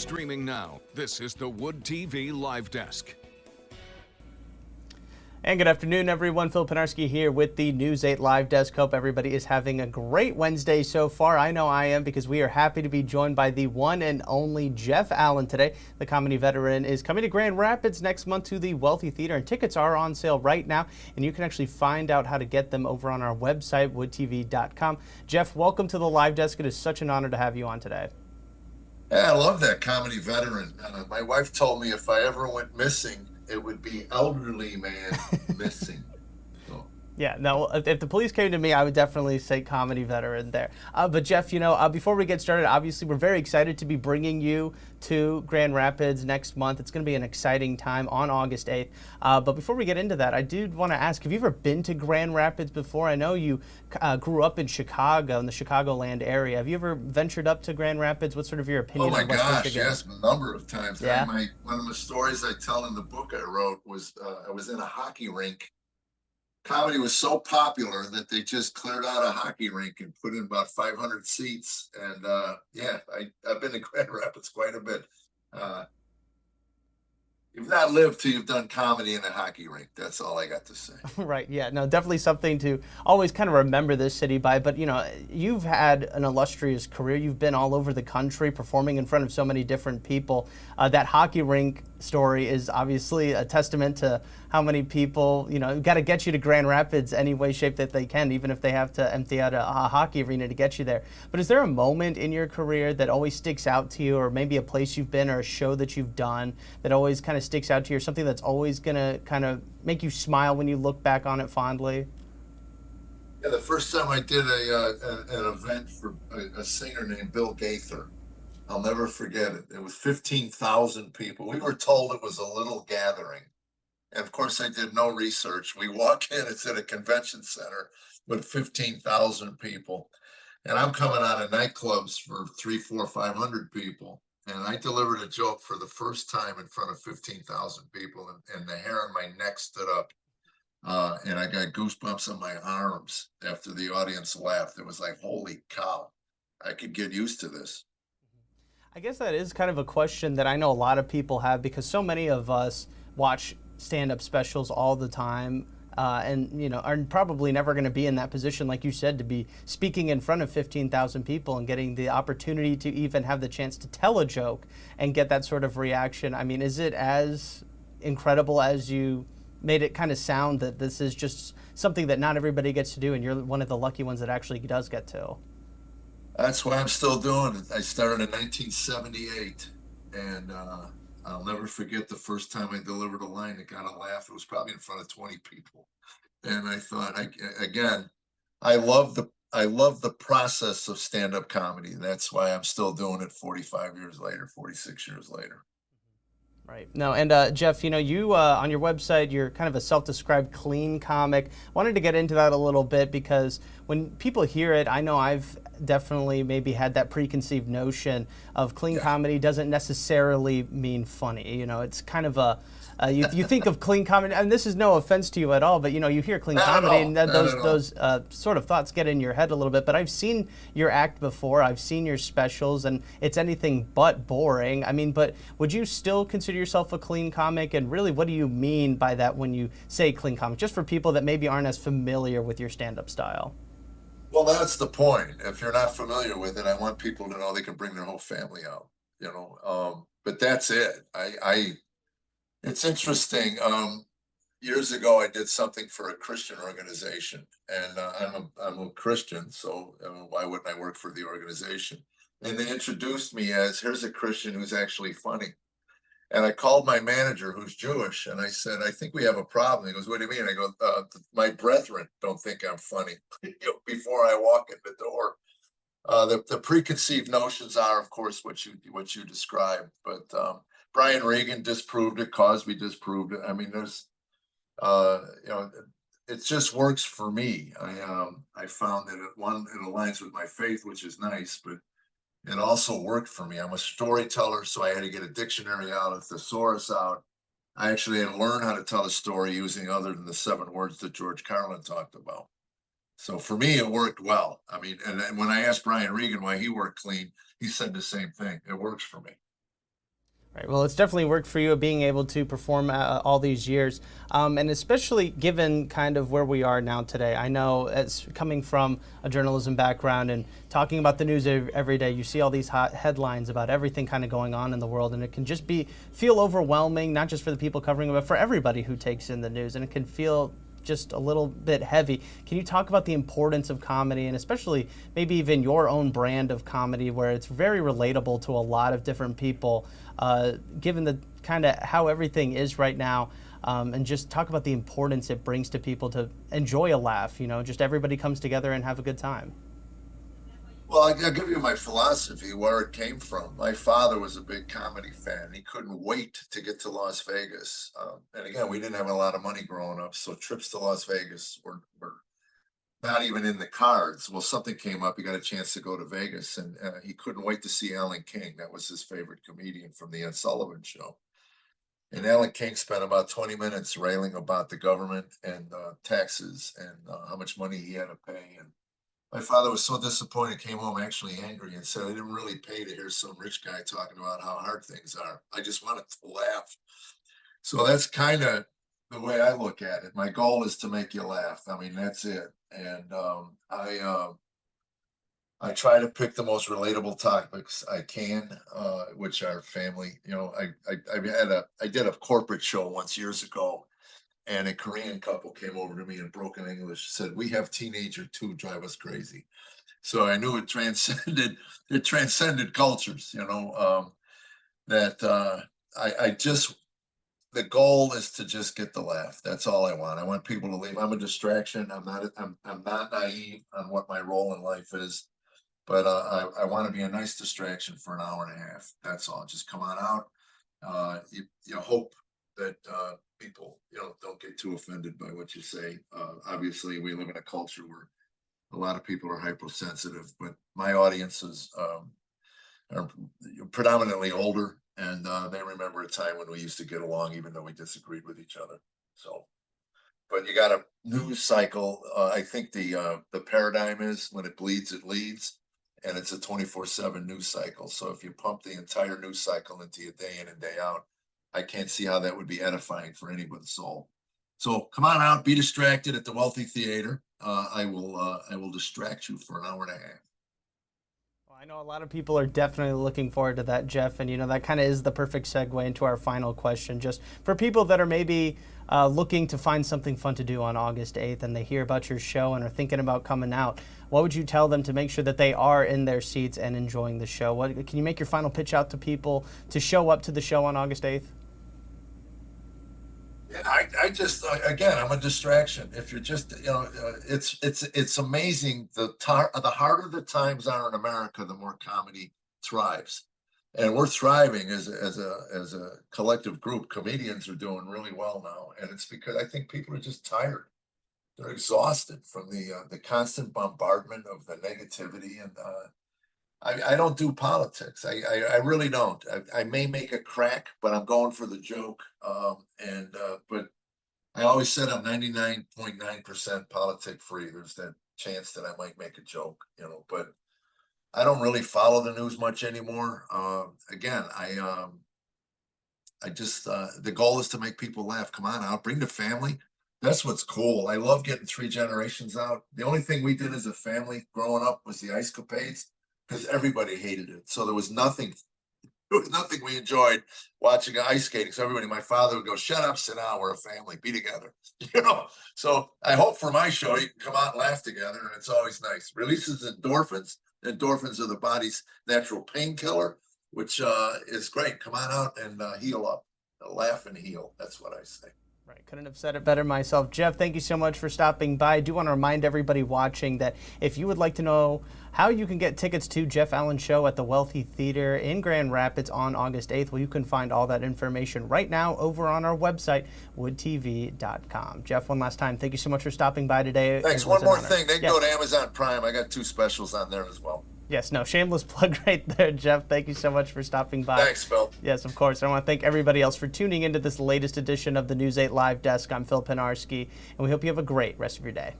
Streaming now, this is the Wood TV Live Desk. And good afternoon, everyone. Phil Penarski here with the News 8 Live Desk. Hope everybody is having a great Wednesday so far. I know I am, because we are happy to be joined by the one and only Jeff Allen today. The comedy veteran is coming to Grand Rapids next month to the Wealthy Theater, and tickets are on sale right now, and you can actually find out how to get them over on our website, woodtv.com. Jeff, welcome to the Live Desk. It is such an honor to have you on today. Yeah, I love that comedy veteran. My wife told me if I ever went missing, it would be elderly man missing. So. Yeah, no, if the police came to me, I would definitely say comedy veteran there. But Jeff, before we get started, obviously we're very excited to be bringing you to Grand Rapids next month. It's going to be an exciting time on August 8th. But before we get into that, I do want to ask, have you ever been to Grand Rapids before? I know you grew up in Chicago, in the Chicagoland area. Have you ever ventured up to Grand Rapids? What's sort of your opinion? Oh my gosh, yes, a number of times. Yeah? One of the stories I tell in the book I wrote was I was in a hockey rink. Comedy was so popular that they just cleared out a hockey rink and put in about 500 seats. And I've been to Grand Rapids quite a bit. You've not lived till you've done comedy in a hockey rink. That's all I got to say. Right. Yeah. No, definitely something to always kind of remember this city by. But, you've had an illustrious career. You've been all over the country performing in front of so many different people. That hockey rink story is obviously a testament to how many people, got to get you to Grand Rapids any way, shape that they can, even if they have to empty out a hockey arena to get you there. But is there a moment in your career that always sticks out to you, or maybe a place you've been or a show that you've done that always kind of sticks out to you, or something that's always going to kind of make you smile when you look back on it fondly? Yeah, the first time I did an event for a singer named Bill Gaither, I'll never forget it. It was 15,000 people. We were told it was a little gathering. And of course, I did no research. We walk in, it's at a convention center with 15,000 people. And I'm coming out of nightclubs for 300, 400, 500 people. And I delivered a joke for the first time in front of 15,000 people. And the hair on my neck stood up. And I got goosebumps on my arms after the audience laughed. It was like, holy cow, I could get used to this. I guess that is kind of a question that I know a lot of people have, because so many of us watch stand-up specials all the time, and are probably never going to be in that position, like you said, to be speaking in front of 15,000 people and getting the opportunity to even have the chance to tell a joke and get that sort of reaction. I mean, is it as incredible as you made it kind of sound, that this is just something that not everybody gets to do, and you're one of the lucky ones that actually does get to? That's why I'm still doing it. I started in 1978, and I'll never forget the first time I delivered a line that got a laugh. It was probably in front of 20 people, and I thought, I love the process of stand-up comedy. That's why I'm still doing it 45 years later, 46 years later. Right. No, and Jeff, you on your website, you're kind of a self-described clean comic. Wanted to get into that a little bit, because when people hear it, I know I've definitely maybe had that preconceived notion of clean comedy doesn't necessarily mean funny. It's kind of a you think of clean comedy, and this is no offense to you at all, but you hear clean comedy, and then those sort of thoughts get in your head a little bit. But I've seen your act before, I've seen your specials, and it's anything but boring. I mean, but would you still consider yourself a clean comic? And really, what do you mean by that when you say clean comic, just for people that maybe aren't as familiar with your stand-up style? Well, that's the point. If you're not familiar with it, I want people to know they can bring their whole family out, but that's it. It's interesting. Years ago, I did something for a Christian organization, and I'm a Christian, so why wouldn't I work for the organization? And they introduced me as, here's a Christian who's actually funny. And I called my manager, who's Jewish, and I said, I think we have a problem. He goes, what do you mean? I go, my brethren don't think I'm funny. Before I walk in the door. The preconceived notions are, of course, what you described, but Brian Regan disproved it. Cosby disproved it. I mean, there's, it just works for me. I found that it aligns with my faith, which is nice, but it also worked for me. I'm a storyteller, so I had to get a dictionary out, a thesaurus out. I actually had to learn how to tell a story using other than the 7 words that George Carlin talked about. So for me, it worked well. I mean, and when I asked Brian Regan why he worked clean, he said the same thing. It works for me. Right. Well, it's definitely worked for you being able to perform all these years, and especially given kind of where we are now today. I know it's coming from a journalism background and talking about the news every day. You see all these hot headlines about everything kind of going on in the world, and it can just feel overwhelming, not just for the people covering it, but for everybody who takes in the news, and it can feel just a little bit heavy. Can you talk about the importance of comedy, and especially maybe even your own brand of comedy, where it's very relatable to a lot of different people, given the kind of how everything is right now, and just talk about the importance it brings to people to enjoy a laugh, just everybody comes together and have a good time. Well, I'll give you my philosophy, where it came from. My father was a big comedy fan. He couldn't wait to get to Las Vegas. And again, we didn't have a lot of money growing up, so trips to Las Vegas were not even in the cards. Well, something came up. He got a chance to go to Vegas, and he couldn't wait to see Alan King. That was his favorite comedian from the Ed Sullivan Show. And Alan King spent about 20 minutes railing about the government and taxes and how much money he had to pay. And my father was so disappointed, came home actually angry and said, I didn't really pay to hear some rich guy talking about how hard things are. I just wanted to laugh. So that's kind of the way I look at it. My goal is to make you laugh. I mean, that's it. And I try to pick the most relatable topics I can, which are family. I did a corporate show once years ago, and a Korean couple came over to me in broken English, said, "We have teenager too, drive us crazy." So I knew it transcended cultures, the goal is to just get the laugh. That's all I want. I want people to leave. I'm a distraction. I'm not naive on what my role in life is, but I want to be a nice distraction for an hour and a half. That's all. Just come on out. You hope that people, don't get too offended by what you say. Obviously, we live in a culture where a lot of people are hypersensitive, but my audiences are predominantly older, and they remember a time when we used to get along, even though we disagreed with each other. So, but you got a news cycle. I think the paradigm is when it bleeds, it leads, and it's a 24/7 news cycle. So if you pump the entire news cycle into your day in and day out, I can't see how that would be edifying for anyone's soul. So come on out, be distracted at the Wealthy Theater. I will distract you for an hour and a half. Well, I know a lot of people are definitely looking forward to that, Jeff, and that kind of is the perfect segue into our final question. Just for people that are maybe looking to find something fun to do on August 8th, and they hear about your show and are thinking about coming out, what would you tell them to make sure that they are in their seats and enjoying the show? Can you make your final pitch out to people to show up to the show on August 8th? Yeah, I just again, I'm a distraction. If you're just, it's amazing. The harder the times are in America, the more comedy thrives, and we're thriving as a collective group. Comedians are doing really well now, and it's because I think people are just tired. They're exhausted from the constant bombardment of the negativity, and I don't do politics. I really don't. I may make a crack, but I'm going for the joke. But I always said I'm 99.9% politic free. There's that chance that I might make a joke, but I don't really follow the news much anymore. Again, I just, the goal is to make people laugh. Come on out, bring the family. That's what's cool. I love getting 3 generations out. The only thing we did as a family growing up was the Ice Capades, because everybody hated it. So there was nothing we enjoyed watching ice skating. So my father would go, "Shut up, sit down, we're a family, be together." So I hope for my show, you can come out and laugh together, and it's always nice. Releases endorphins. Endorphins are the body's natural painkiller, which is great. Come on out and heal up. Laugh and heal. That's what I say. Right. Couldn't have said it better myself. Jeff, thank you so much for stopping by. I do want to remind everybody watching that if you would like to know how you can get tickets to Jeff Allen's show at the Wealthy Theater in Grand Rapids on August 8th, well, you can find all that information right now over on our website, woodtv.com. Jeff, one last time, thank you so much for stopping by today. Thanks. One more thing. They can go to Amazon Prime. I got 2 specials on there as well. Yes, no, shameless plug right there, Jeff. Thank you so much for stopping by. Thanks, Phil. Yes, of course. I want to thank everybody else for tuning into this latest edition of the News 8 Live Desk. I'm Phil Penarski, and we hope you have a great rest of your day.